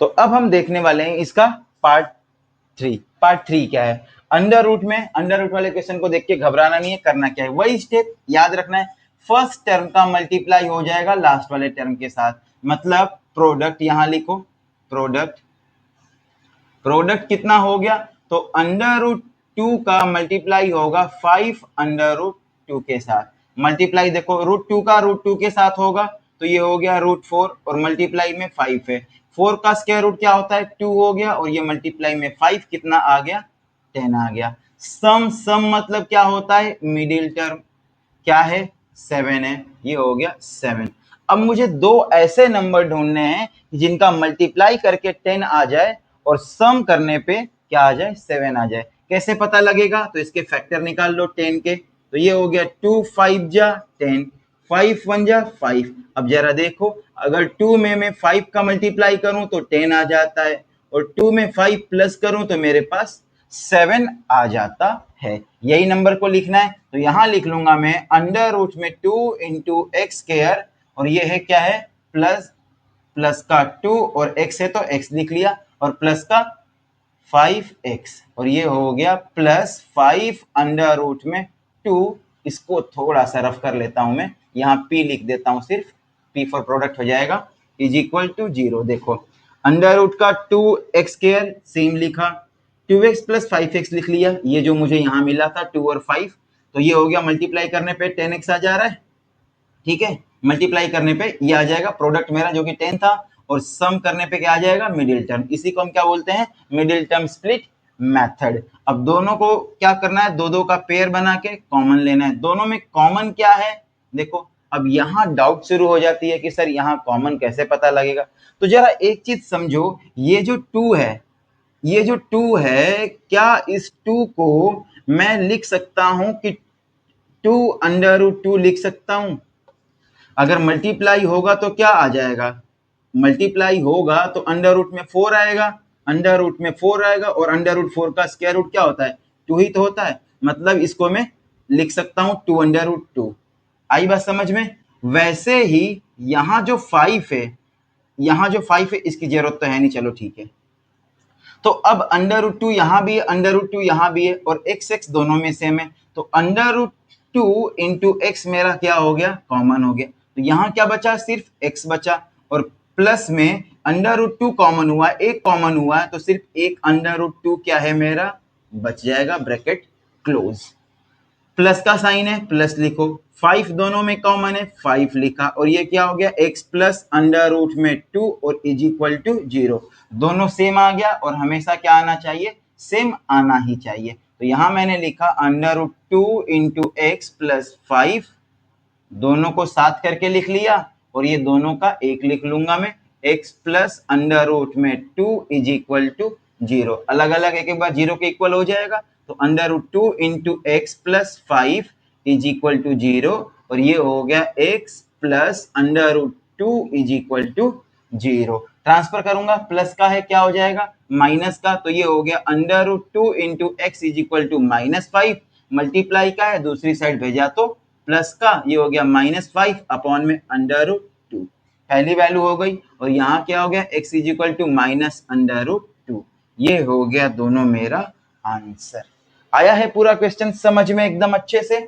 तो अब हम देखने वाले हैं इसका पार्ट थ्री। पार्ट थ्री क्या है? अंडर रूट में अंडर रूट वाले क्वेश्चन को देख के घबराना नहीं है, करना क्या है वही स्टेप याद रखना है। फर्स्ट टर्म का मल्टीप्लाई हो जाएगा लास्ट वाले टर्म के साथ, मतलब प्रोडक्ट यहां लिखो, प्रोडक्ट प्रोडक्ट कितना हो गया? तो अंडर रूट टू का मल्टीप्लाई होगा 5 अंडर रूट टू के साथ। मल्टीप्लाई देखो, रूट टू का रूट टू के साथ होगा तो ये हो गया रूट 4 और मल्टीप्लाई में 5 है। 4 का स्क्वायर रूट क्या होता है? 2 हो गया और ये मल्टीप्लाई में 5 कितना आ गया? 10 आ गया। सम सम मतलब क्या होता है? मिडिल टर्म क्या है? 7 है, ये हो गया 7। अब मुझे दो ऐसे नंबर ढूंढने हैं जिनका मल्टीप्लाई करके 10 आ जाए और सम करने पे क्या आ जाए? 7 आ जाए। कैसे पता लगेगा? तो इसके फैक्टर निकाल लो 10 के। तो ये हो गया 2 5 जा 10, 5 1 जा 5। अब जरा देखो, अगर 2 में मैं 5 का मल्टीप्लाई करूं तो 10 आ जाता है और 2 में 5 प्लस करूं तो मेरे पास 7 आ जाता है। यही नंबर को लिखना है तो यहां लिख लूंगा मैं अंडर रूट में 2 इंटू एक्स स्क्वायर, और ये है क्या है? प्लस प्लस का 2 और x है तो x लिख लिया, और प्लस का 5x, और ये हो गया प्लस 5 अंडर रूट में 2। इसको थोड़ा सा रफ कर लेता हूं मैं, यहाँ p लिख देता हूं, सिर्फ p फॉर प्रोडक्ट हो जाएगा, इज इक्वल टू 0। देखो अंडर रूट का 2x स्क्वायर सेम लिखा, 2x प्लस 5x लिख लिया, ये जो मुझे यहाँ मिला था 2 और 5, तो ये हो गया मल्टीप्लाई करने पे 10x आ जा रहा है। ठीक है, मल्टीप्लाई करने पे ये आ जाएगा प्रोडक्ट मेरा जो कि 10 था, और सम करने पे क्या आ जाएगा? Middle term. इसी को हम क्या बोलते हैं? Middle term split method. अब दोनों को क्या करना है? दो दो का पेयर बना के कॉमन लेना है। दोनों में कॉमन क्या है? देखो अब यहाँ डाउट शुरू हो जाती है कि सर यहाँ कॉमन कैसे पता लगेगा। तो जरा एक चीज समझो, ये जो 2 है, ये जो 2 है, क्या इस 2 को मैं लिख सकता हूं कि 2 अंडर रूट 2 लिख सकता हूं? अगर मल्टीप्लाई होगा तो क्या आ जाएगा? मल्टीप्लाई होगा तो अंडर रूट में 4 आएगा, अंडर रूट में 4 आएगा, और अंडर रूट 4 का स्क्वायर रूट क्या होता है? 2 ही तो होता है। मतलब इसको मैं लिख सकता हूं 2 अंडर रूट 2। आई बात समझ में? वैसे ही यहाँ जो 5 है, यहाँ जो 5 है इसकी जरूरत तो है नहीं, चलो ठीक है। तो अब अंडर रूट 2 यहाँ भी है, अंडर रूट 2 यहाँ भी है, और एक्स एक्स दोनों में सेम है, तो अंडर रूट 2 इंटू एक्स मेरा क्या हो गया? कॉमन हो गया। तो यहाँ क्या बचा? सिर्फ एक्स बचा, और प्लस में अंडर रूट 2 कॉमन हुआ, एक कॉमन हुआ है तो सिर्फ एक अंडर रूट 2 क्या है मेरा? बच जाएगा, ब्रैकेट क्लोज। प्लस का साइन है, प्लस लिखो, 5 दोनों में कॉमन है, 5 लिखा, और ये क्या हो गया? x प्लस अंडर रूट में 2 और इज इक्वल टू 0। दोनों सेम आ गया, और हमेशा क्या आना चाहिए? सेम आना ही चाहिए। तो यहां मैंने लिखा under root 2 into x plus 5, दोनों को साथ करके लिख लिया, और ये दोनों का एक लिख लूंगा मैं, x प्लस अंडर रूट में 2 इज इक्वल टू 0। अलग अलग एक एक बार 0 के इक्वल हो जाएगा, तो under root 2 into x plus 5 is equal to 0, और ये हो गया x plus under root 2 is equal to 0। Transfer करूंगा, प्लस का है क्या हो जाएगा? माइनस का, तो ये हो गया under root 2 into x is equal to -5, multiply का है दूसरी साइड भेजा तो प्लस का, ये हो गया -5 अपॉन में अंडर रूट 2, पहली वैल्यू हो गई, और यहाँ क्या हो गया? x is equal to minus under root 2। ये हो गया दोनों मेरा आंसर। आया है पूरा क्वेश्चन समझ में एकदम अच्छे से?